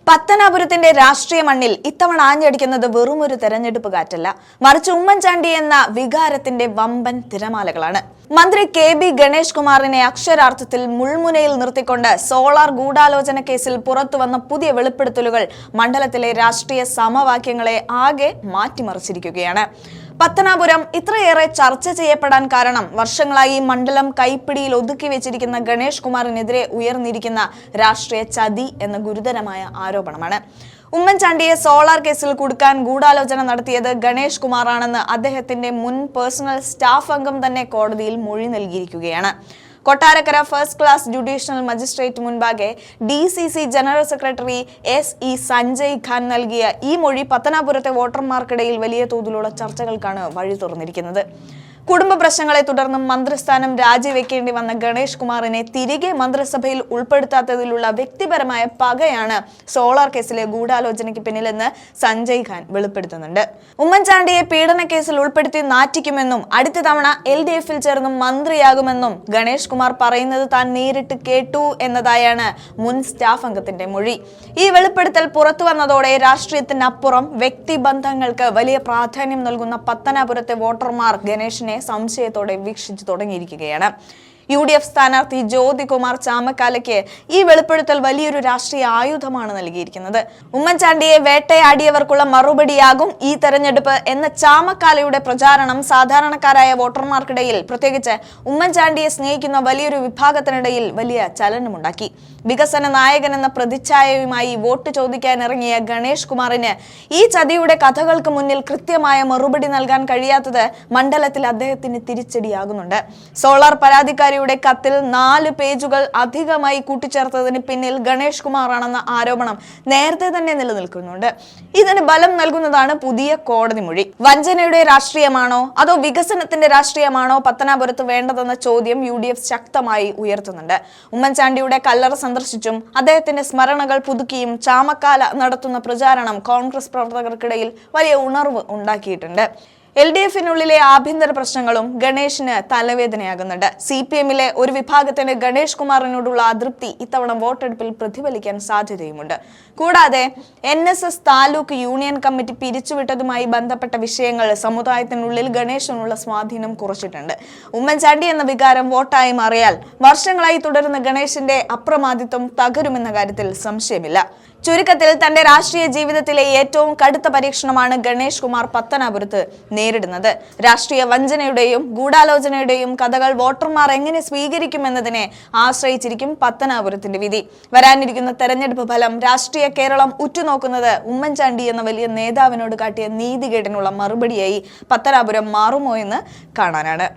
പത്തനാപുരത്തിന്റെ രാഷ്ട്രീയ മണ്ണിൽ ഇത്തവണ ആഞ്ഞടിക്കുന്നത് വെറുമൊരു തെരഞ്ഞെടുപ്പ് കാറ്റല്ല, മറിച്ച് ഉമ്മൻചാണ്ടി എന്ന വികാരത്തിന്റെ വമ്പൻ തിരമാലകളാണ്. മന്ത്രി കെ.ബി. ഗണേഷ് കുമാറിനെ അക്ഷരാർത്ഥത്തിൽ മുൾമുനയിൽ നിർത്തിക്കൊണ്ട് സോളാർ ഗൂഢാലോചന കേസിൽ പുറത്തുവന്ന പുതിയ വെളിപ്പെടുത്തലുകൾ മണ്ഡലത്തിലെ രാഷ്ട്രീയ സമവാക്യങ്ങളെ ആകെ മാറ്റിമറിച്ചിരിക്കുകയാണ്. പത്തനാപുരം ഇത്രയേറെ ചർച്ച ചെയ്യപ്പെടാൻ കാരണം വർഷങ്ങളായി മണ്ഡലം കൈപ്പിടിയിൽ ഒതുക്കി വെച്ചിരിക്കുന്ന ഗണേഷ് കുമാറിനെതിരെ ഉയർന്നിരിക്കുന്ന രാഷ്ട്രീയ ചതി എന്ന ഗുരുതരമായ ആരോപണമാണ്. ഉമ്മൻചാണ്ടിയെ സോളാർ കേസിൽ കുടുക്കാൻ ഗൂഢാലോചന നടത്തിയത് ഗണേഷ് കുമാറാണെന്ന് അദ്ദേഹത്തിന്റെ മുൻ പേഴ്സണൽ സ്റ്റാഫ് അംഗം തന്നെ കോടതിയിൽ മൊഴി നൽകിയിരിക്കുകയാണ്. Kottarakkara first class judicial magistrate മുൻപാകെ DCC general secretary SE Sanjay Khan നൽകിയ ഈ മൊഴി പത്തനാപുരത്തെ വോട്ടർമാർക്കിടയിൽ വലിയ തോതിലുള്ള ചർച്ചകൾക്കാണ് വഴി തുറന്നിരിക്കുന്നത്. കുടുംബ പ്രശ്നങ്ങളെ തുടർന്ന് മന്ത്രിസ്ഥാനം രാജിവെക്കേണ്ടി വന്ന ഗണേഷ് കുമാറിനെ തിരികെ മന്ത്രിസഭയിൽ ഉൾപ്പെടുത്താത്തതിലുള്ള വ്യക്തിപരമായ പകയാണ് സോളാർ കേസിലെ ഗൂഢാലോചനയ്ക്ക് പിന്നിലെന്ന് സഞ്ജയ് ഖാൻ വെളിപ്പെടുത്തുന്നുണ്ട്. ഉമ്മൻചാണ്ടിയെ പീഡന കേസിൽ ഉൾപ്പെടുത്തി നാറ്റിക്കുമെന്നും അടുത്ത തവണ LDF-ൽ ചേർന്ന് മന്ത്രിയാകുമെന്നും ഗണേഷ് കുമാർ പറയുന്നത് താൻ നേരിട്ട് കേട്ടു എന്നതായാണ് മുൻ സ്റ്റാഫ് അംഗത്തിന്റെ മൊഴി. ഈ വെളിപ്പെടുത്തൽ പുറത്തു വന്നതോടെ രാഷ്ട്രീയത്തിനപ്പുറം വ്യക്തിബന്ധങ്ങൾക്ക് വലിയ പ്രാധാന്യം നൽകുന്ന പത്തനാപുരത്തെ വോട്ടർമാർ ഗണേഷിനെ സംശയത്തോടെ വീക്ഷിച്ചു തുടങ്ങിയിരിക്കുകയാണ്. UDF സ്ഥാനാർത്ഥി ജ്യോതികുമാർ ചാമക്കാലയ്ക്ക് ഈ വെളിപ്പെടുത്തൽ വലിയൊരു രാഷ്ട്രീയ ആയുധമാണ് നൽകിയിരിക്കുന്നത്. ഉമ്മൻചാണ്ടിയെ വേട്ടയാടിയവർക്കുള്ള മറുപടിയാകും ഈ തെരഞ്ഞെടുപ്പ് എന്ന ചാമക്കാലയുടെ പ്രചാരണം സാധാരണക്കാരായ വോട്ടർമാർക്കിടയിൽ, പ്രത്യേകിച്ച് ഉമ്മൻചാണ്ടിയെ സ്നേഹിക്കുന്ന വലിയൊരു വിഭാഗത്തിനിടയിൽ വലിയ ചലനമുണ്ടാക്കി. വികസന നായകൻ എന്ന പ്രതിച്ഛായയുമായി വോട്ട് ചോദിക്കാനിറങ്ങിയ ഗണേഷ് കുമാറിന് ഈ ചതിയുടെ കഥകൾക്ക് മുന്നിൽ കൃത്യമായ മറുപടി നൽകാൻ കഴിയാത്തത് മണ്ഡലത്തിൽ അദ്ദേഹത്തിന് തിരിച്ചടിയാകുന്നുണ്ട്. സോളാർ പരാതിക്കാരിയുടെ കത്തിൽ 4 പേജുകൾ അധികമായി കൂട്ടിച്ചേർത്തതിന് പിന്നിൽ ഗണേഷ് കുമാറാണെന്ന ആരോപണം നേരത്തെ തന്നെ നിലനിൽക്കുന്നുണ്ട്. ഇതിന് ബലം നൽകുന്നതാണ് പുതിയ കോടതി മൊഴി. വഞ്ചനയുടെ രാഷ്ട്രീയമാണോ അതോ വികസനത്തിന്റെ രാഷ്ട്രീയമാണോ പത്തനാപുരത്ത് വേണ്ടതെന്ന ചോദ്യം UDF ശക്തമായി ഉയർത്തുന്നുണ്ട്. ഉമ്മൻചാണ്ടിയുടെ കല്ലറ സന്ദർശിച്ചും അദ്ദേഹത്തിന്റെ സ്മരണകൾ പുതുക്കിയും ചാമക്കാല നടത്തുന്ന പ്രചാരണം കോൺഗ്രസ് പ്രവർത്തകർക്കിടയിൽ വലിയ ഉണർവ് ഉണ്ടാക്കിയിട്ടുണ്ട്. LDF-നുള്ളിലെ ആഭ്യന്തര പ്രശ്നങ്ങളും ഗണേഷിന് തലവേദനയാകുന്നുണ്ട്. CPM-ലെ ഒരു വിഭാഗത്തിന് ഗണേഷ് കുമാറിനോടുള്ള അതൃപ്തി ഇത്തവണ വോട്ടെടുപ്പിൽ പ്രതിഫലിക്കാൻ സാധ്യതയുമുണ്ട്. കൂടാതെ NSS താലൂക്ക് യൂണിയൻ കമ്മിറ്റി പിരിച്ചുവിട്ടതുമായി ബന്ധപ്പെട്ട വിഷയങ്ങൾ സമുദായത്തിനുള്ളിൽ ഗണേഷിനുള്ള സ്വാധീനം കുറച്ചിട്ടുണ്ട്. ഉമ്മൻചാണ്ടി എന്ന വികാരം വോട്ടായി മാറിയാൽ വർഷങ്ങളായി തുടരുന്ന ഗണേഷിന്റെ അപ്രമാദിത്വം തകരുമെന്ന കാര്യത്തിൽ സംശയമില്ല. ചുരുക്കത്തിൽ തന്റെ രാഷ്ട്രീയ ജീവിതത്തിലെ ഏറ്റവും കടുത്ത പരീക്ഷണമാണ് ഗണേഷ് കുമാർ പത്തനാപുരത്ത് നേരിടുന്നത്. രാഷ്ട്രീയ വഞ്ചനയുടെയും ഗൂഢാലോചനയുടെയും കഥകൾ വോട്ടർമാർ എങ്ങനെ സ്വീകരിക്കുമെന്നതിനെ ആശ്രയിച്ചിരിക്കും പത്തനാപുരത്തിന്റെ വിധി. വരാനിരിക്കുന്ന തെരഞ്ഞെടുപ്പ് ഫലം രാഷ്ട്രീയ കേരളം ഉറ്റുനോക്കുന്നത് ഉമ്മൻചാണ്ടി എന്ന വലിയ നേതാവിനോട് കാട്ടിയ നീതികേടിനുള്ള മറുപടിയായി പത്തനാപുരം മാറുമോ എന്ന് കാണാനാണ്.